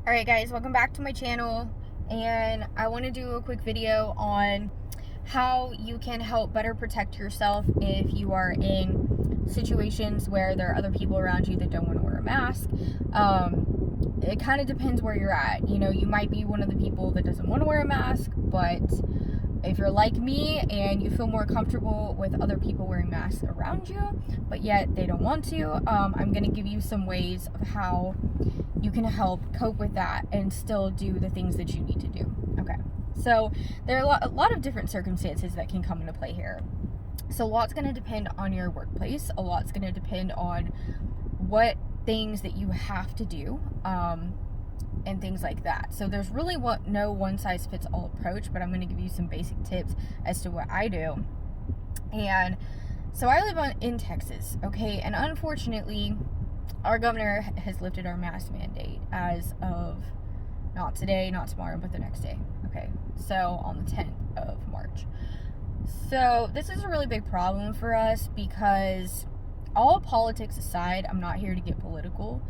Alright guys, welcome back to my channel, and I want to do a quick video on how you can help better protect yourself if you are in situations where there are other people around you that don't want to wear a mask. It kind of depends where you're at. You know, you might be one of the people that doesn't want to wear a mask, but if you're like me and you feel more comfortable with other people wearing masks around you, but yet they don't want to, I'm going to give you some ways of how you can help cope with that and still do the things that you need to do. Okay, so there are a lot of different circumstances that can come into play here. So a lot's going to depend on your workplace. A lot's going to depend on what things that you have to do, and things like that. So there's really no one size fits all approach, but I'm going to give you some basic tips as to what I do. And so I live in Texas, okay, and unfortunately our governor has lifted our mask mandate as of not today, not tomorrow, but the next day. Okay, so on the 10th of March. So this is a really big problem for us because, all politics aside, I'm not here to get political.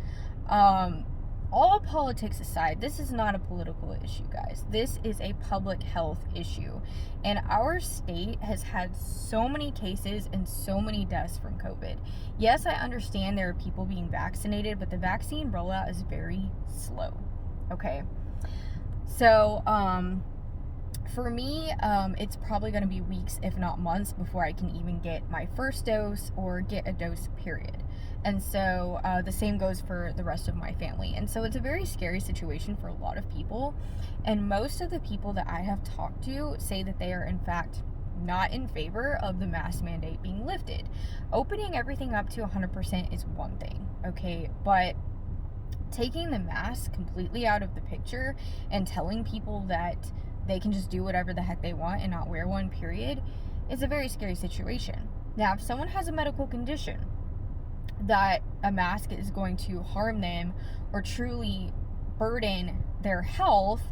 All politics aside, this is not a political issue, guys. This is a public health issue. And our state has had so many cases and so many deaths from COVID. Yes, I understand there are people being vaccinated, but the vaccine rollout is very slow. Okay. So, for me, it's probably going to be weeks, if not months, before I can even get my first dose or get a dose, period. And so the same goes for the rest of my family. And so it's a very scary situation for a lot of people. And most of the people that I have talked to say that they are, in fact, not in favor of the mask mandate being lifted. Opening everything up to 100% is one thing, okay? But taking the mask completely out of the picture and telling people that they can just do whatever the heck they want and not wear one, period, is a very scary situation. Now, if someone has a medical condition that a mask is going to harm them or truly burden their health,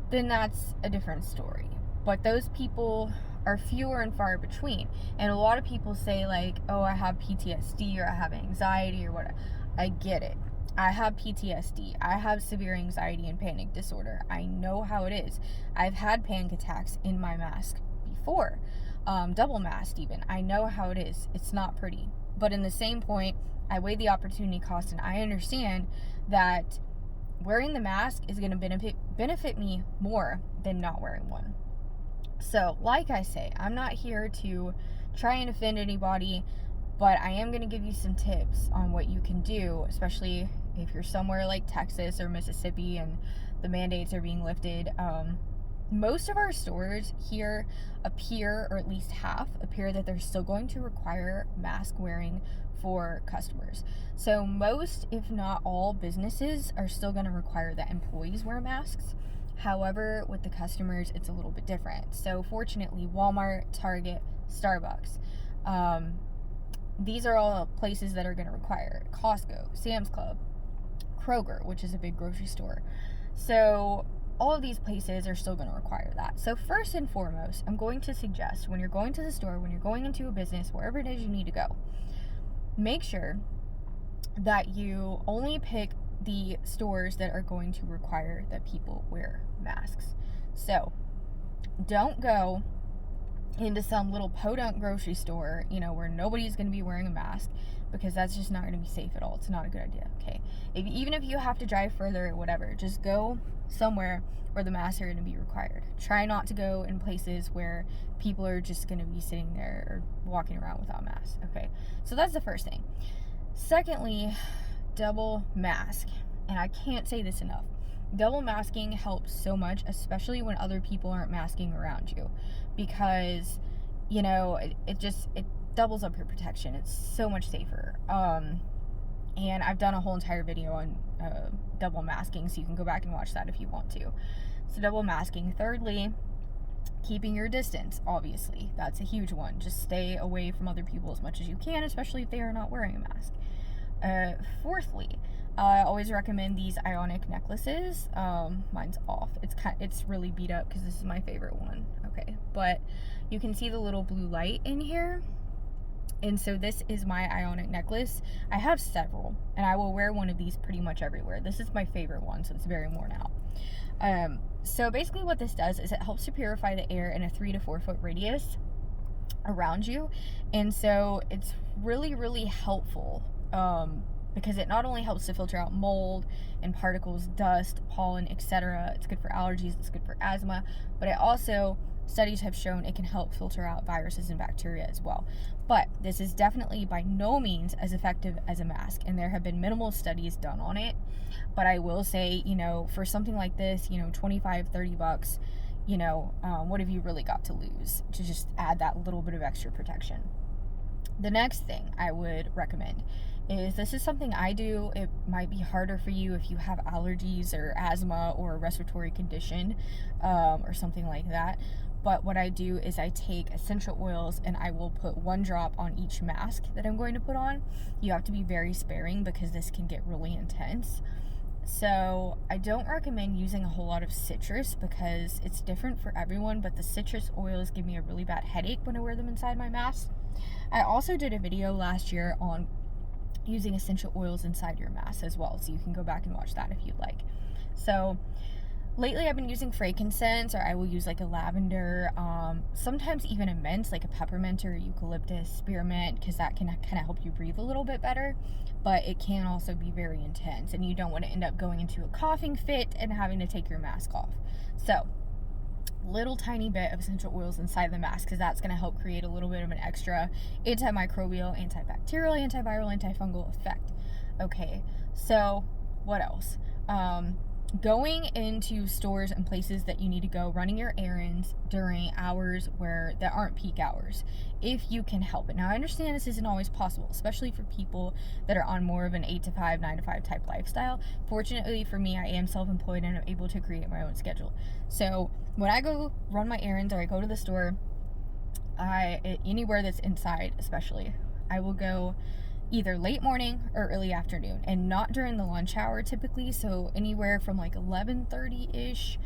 then that's a different story. But those people are fewer and far between. And a lot of people say, like, oh, I have PTSD or I have anxiety or whatever. I get it. I have PTSD. I have severe anxiety and panic disorder. I know how it is. I've had panic attacks in my mask before, double masked even. I know how it is. It's not pretty. But in the same point, I weigh the opportunity cost, and I understand that wearing the mask is going to benefit me more than not wearing one. So, like I say, I'm not here to try and offend anybody, but I am going to give you some tips on what you can do, especially if you're somewhere like Texas or Mississippi and the mandates are being lifted. Most of our stores here appear, or at least half, appear that they're still going to require mask wearing for customers. So most, if not all, businesses are still going to require that employees wear masks. However, with the customers, it's a little bit different. So fortunately, Walmart, Target, Starbucks, these are all places that are going to require it. Costco, Sam's Club, Kroger, which is a big grocery store. So all of these places are still going to require that. So first and foremost, I'm going to suggest, when you're going to the store, when you're going into a business, wherever it is you need to go, make sure that you only pick the stores that are going to require that people wear masks. So don't go into some little podunk grocery store, where nobody's going to be wearing a mask, because that's just not going to be safe at all. It's not a good idea, okay? Even if you have to drive further or whatever, just go somewhere where the masks are going to be required. Try not to go in places where people are just going to be sitting there or walking around without masks, okay? So that's the first thing. Secondly, double mask. And I can't say this enough. Double masking helps so much, especially when other people aren't masking around you, because it doubles up your protection. It's so much safer. And I've done a whole entire video on double masking, so you can go back and watch that if you want to. So double masking. Thirdly, keeping your distance. Obviously, that's a huge one. Just stay away from other people as much as you can, especially if they are not wearing a mask. Fourthly, I always recommend these Ionic Necklaces. Mine's off. It's really beat up because this is my favorite one. Okay, but you can see the little blue light in here. And so this is my Ionic necklace. I have several, and I will wear one of these pretty much everywhere. This is my favorite one, so it's very worn out. So basically what this does is it helps to purify the air in a 3 to 4 foot radius around you. And so it's really, really helpful, because it not only helps to filter out mold and particles, dust, pollen, etc. It's good for allergies, it's good for asthma, but it also, studies have shown it can help filter out viruses and bacteria as well. But this is definitely by no means as effective as a mask, and there have been minimal studies done on it. But I will say, for something like this, $25-$30, what have you really got to lose to just add that little bit of extra protection? The next thing I would recommend is, this is something I do. It might be harder for you if you have allergies or asthma or a respiratory condition, or something like that. But what I do is I take essential oils and I will put 1 drop on each mask that I'm going to put on. You have to be very sparing because this can get really intense. So I don't recommend using a whole lot of citrus because it's different for everyone, but the citrus oils give me a really bad headache when I wear them inside my mask. I also did a video last year on using essential oils inside your mask as well, so you can go back and watch that if you'd like. So lately I've been using frankincense, or I will use like a lavender, sometimes even a mint, like a peppermint or eucalyptus, spearmint, because that can kind of help you breathe a little bit better. But it can also be very intense, and you don't want to end up going into a coughing fit and having to take your mask off. So little tiny bit of essential oils inside the mask, because that's going to help create a little bit of an extra antimicrobial, antibacterial, antiviral, antifungal effect. Okay, so what else? Going into stores and places that you need to go, running your errands during hours where there aren't peak hours, if you can help it. Now, I understand this isn't always possible, especially for people that are on more of an 8 to 5, 9 to 5 type lifestyle. Fortunately for me, I am self-employed and I'm able to create my own schedule. So when I go run my errands or I go to the store, anywhere that's inside especially, I will go either late morning or early afternoon, and not during the lunch hour typically. So anywhere from like 11:30-ish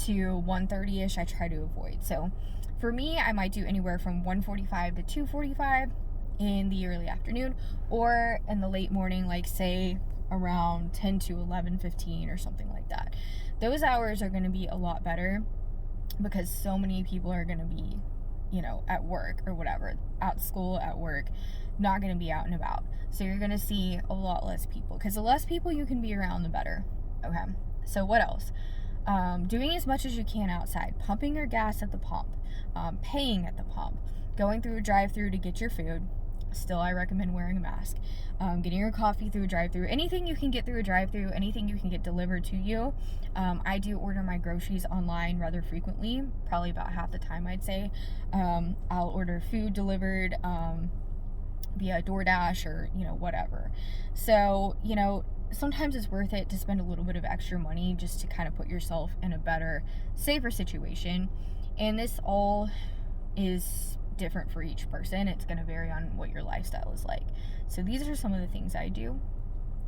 to 1:30-ish I try to avoid. So for me, I might do anywhere from 1:45 to 2:45 in the early afternoon, or in the late morning, like say around 10 to 11:15 or something like that. Those hours are going to be a lot better because so many people are going to be, at work or whatever, at school, at work, not going to be out and about. So you're going to see a lot less people, because the less people you can be around, the better. Okay, so what else? Doing as much as you can outside, pumping your gas at the pump, paying at the pump, going through a drive-through to get your food. Still, I recommend wearing a mask. Getting your coffee through a drive-through, anything you can get through a drive-through, anything you can get delivered to you. I do order my groceries online rather frequently, probably about half the time, I'd say. I'll order food delivered via DoorDash or whatever. So sometimes it's worth it to spend a little bit of extra money just to kind of put yourself in a better, safer situation. And this all is different for each person. It's going to vary on what your lifestyle is like. So these are some of the things I do,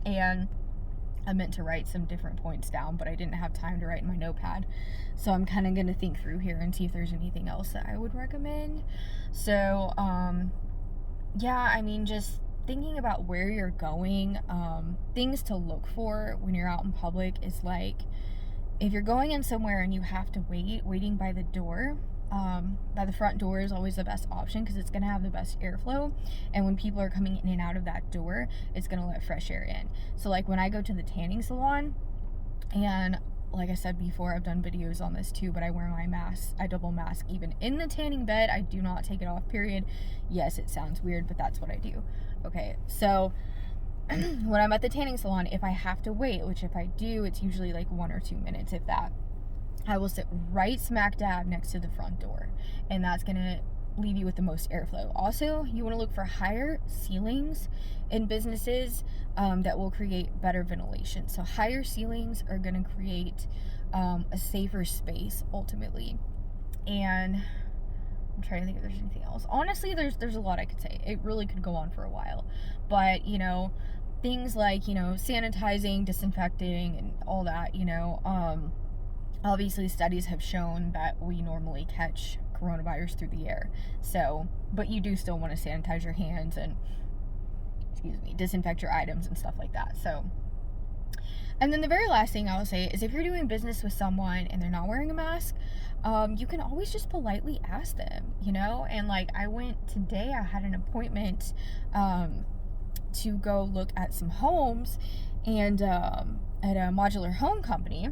and I meant to write some different points down, but I didn't have time to write in my notepad, so I'm kind of going to think through here and see if there's anything else that I would recommend. So just thinking about where you're going, things to look for when you're out in public is like, if you're going in somewhere and you have to waiting by the door, by the front door is always the best option, because it's going to have the best airflow, and when people are coming in and out of that door, it's going to let fresh air in. So like when I go to the tanning salon, and like I said before, I've done videos on this too, but I wear my mask, I double mask even in the tanning bed. I do not take it off, period. Yes, it sounds weird, but that's what I do. Okay, so when I'm at the tanning salon, if I have to wait, which if I do, it's usually like 1 or 2 minutes, if that, I will sit right smack dab next to the front door, and that's gonna leave you with the most airflow. Also, you want to look for higher ceilings in businesses that will create better ventilation. So higher ceilings are going to create a safer space ultimately. And I'm trying to think if there's anything else. Honestly, there's a lot I could say. It really could go on for a while, but things like sanitizing, disinfecting, and all that. Obviously studies have shown that we normally catch coronavirus through the air. So, but you do still want to sanitize your hands and, disinfect your items and stuff like that. So, and then the very last thing I will say is if you're doing business with someone and they're not wearing a mask, you can always just politely ask them, and like I went today, I had an appointment to go look at some homes and at a modular home company,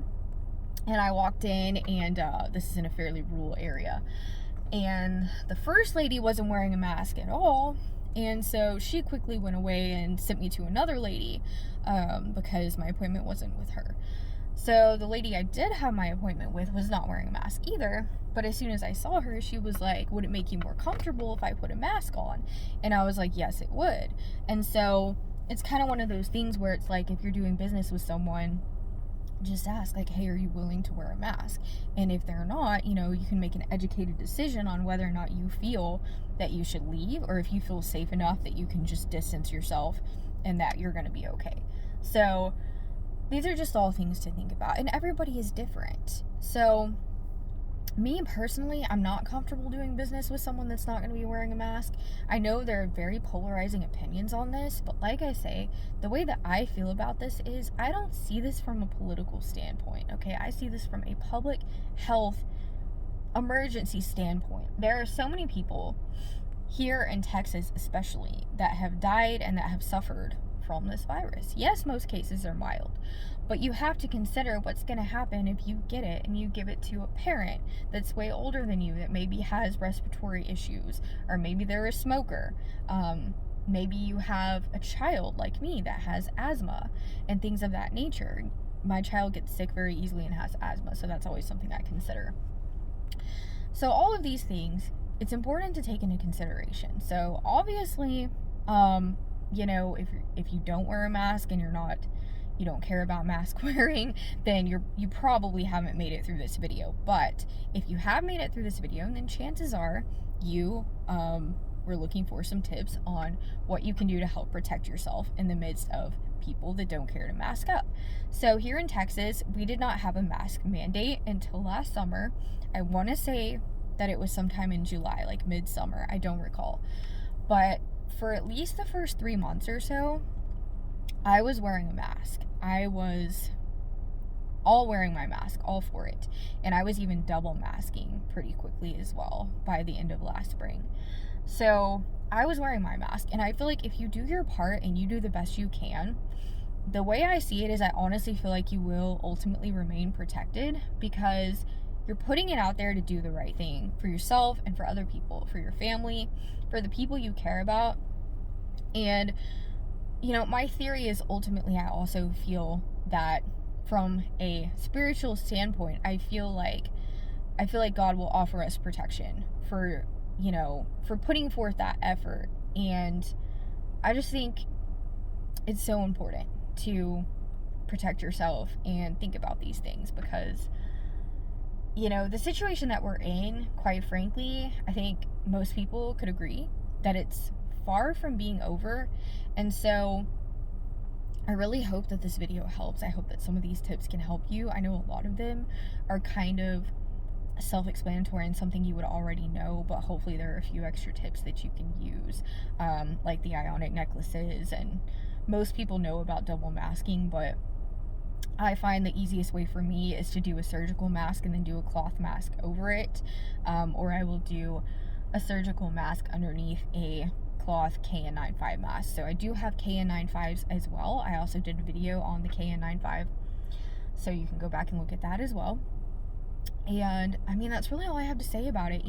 and I walked in, and this is in a fairly rural area, and the first lady wasn't wearing a mask at all. And so she quickly went away and sent me to another lady because my appointment wasn't with her. So the lady I did have my appointment with was not wearing a mask either. But as soon as I saw her, she was like, would it make you more comfortable if I put a mask on? And I was like, yes, it would. And so it's kind of one of those things where it's like, if you're doing business with someone, just ask, like, hey, are you willing to wear a mask? And if they're not, you can make an educated decision on whether or not you feel that you should leave, or if you feel safe enough that you can just distance yourself and that you're going to be okay. So these are just all things to think about, and everybody is different. So me personally, I'm not comfortable doing business with someone that's not going to be wearing a mask. I know there are very polarizing opinions on this, but like I say, the way that I feel about this is I don't see this from a political standpoint, okay? I see this from a public health emergency standpoint. There are so many people here in Texas especially that have died and that have suffered from this virus. Yes, most cases are mild, but you have to consider what's going to happen if you get it and you give it to a parent that's way older than you that maybe has respiratory issues, or maybe they're a smoker. Maybe you have a child like me that has asthma and things of that nature. My child gets sick very easily and has asthma, so that's always something I consider. So all of these things, it's important to take into consideration. So obviously, if you don't wear a mask and you don't care about mask wearing, then you probably haven't made it through this video. But if you have made it through this video, then chances are you were looking for some tips on what you can do to help protect yourself in the midst of people that don't care to mask up. So here in Texas, we did not have a mask mandate until last summer. I want to say that it was sometime in July, like midsummer. I don't recall. But for at least the first 3 months or so, I was wearing a mask. I was all wearing my mask, all for it. And I was even double masking pretty quickly as well by the end of last spring. So I was wearing my mask, and I feel like if you do your part and you do the best you can, the way I see it is I honestly feel like you will ultimately remain protected, because you're putting it out there to do the right thing for yourself and for other people, for your family, for the people you care about. And my theory is ultimately I also feel that from a spiritual standpoint, I feel like God will offer us protection for putting forth that effort. And I just think it's so important to protect yourself and think about these things, because the situation that we're in, quite frankly, I think most people could agree that it's far from being over. And so I really hope that this video helps. I hope that some of these tips can help you. I know a lot of them are kind of self-explanatory and something you would already know, but hopefully there are a few extra tips that you can use, like the Ionic Necklaces. And most people know about double masking, but I find the easiest way for me is to do a surgical mask and then do a cloth mask over it, or I will do a surgical mask underneath a cloth KN95 mask. So I do have KN95s as well. I also did a video on the KN95, so you can go back and look at that as well. And I mean, that's really all I have to say about it.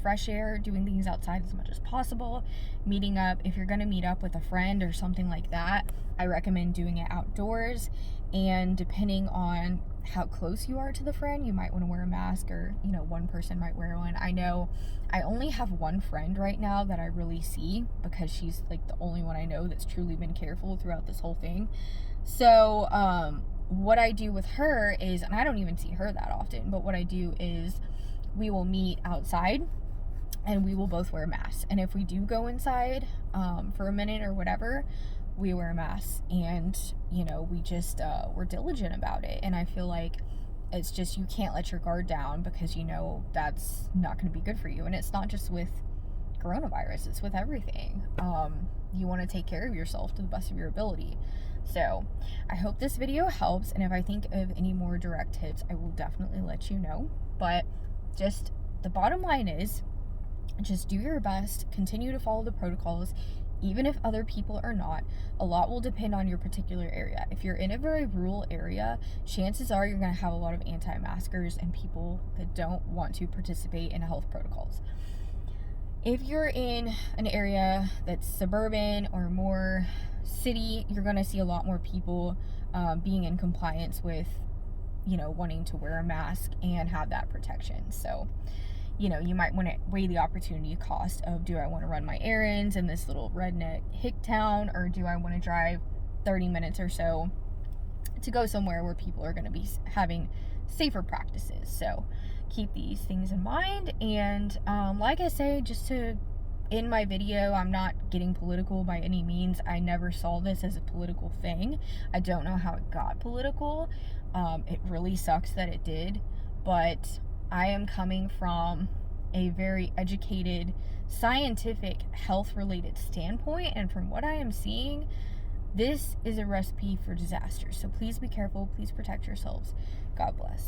Fresh air, doing things outside as much as possible, meeting up. If you're going to meet up with a friend or something like that, I recommend doing it outdoors. And depending on how close you are to the friend, you might want to wear a mask, or one person might wear one. I know I only have one friend right now that I really see, because she's like the only one I know that's truly been careful throughout this whole thing. So what I do with her is, and I don't even see her that often, but what I do is we will meet outside and we will both wear masks. And if we do go inside for a minute or whatever, we wear masks. And we just we're diligent about it. And I feel like It's just, you can't let your guard down, because you know that's not going to be good for you. And it's not just with coronavirus, it's with everything. You want to take care of yourself to the best of your ability. So I hope this video helps, and if I think of any more direct tips, I will definitely let you know. But just the bottom line is, just do your best, continue to follow the protocols, even if other people are not. A lot will depend on your particular area. If you're in a very rural area, chances are you're going to have a lot of anti-maskers and people that don't want to participate in health protocols. If you're in an area that's suburban or more city, you're going to see a lot more people being in compliance with, you know, wanting to wear a mask and have that protection. So, you know, you might want to weigh the opportunity cost of, do I want to run my errands in this little redneck hick town, or do I want to drive 30 minutes or so to go somewhere where people are going to be having safer practices? So keep these things in mind. And like I say, just to end my video, I'm not getting political by any means. I never saw this as a political thing. I don't know how it got political. It really sucks that it did, but I am coming from a very educated, scientific, health-related standpoint, and from what I am seeing, this is a recipe for disaster. So please be careful, please protect yourselves. God bless.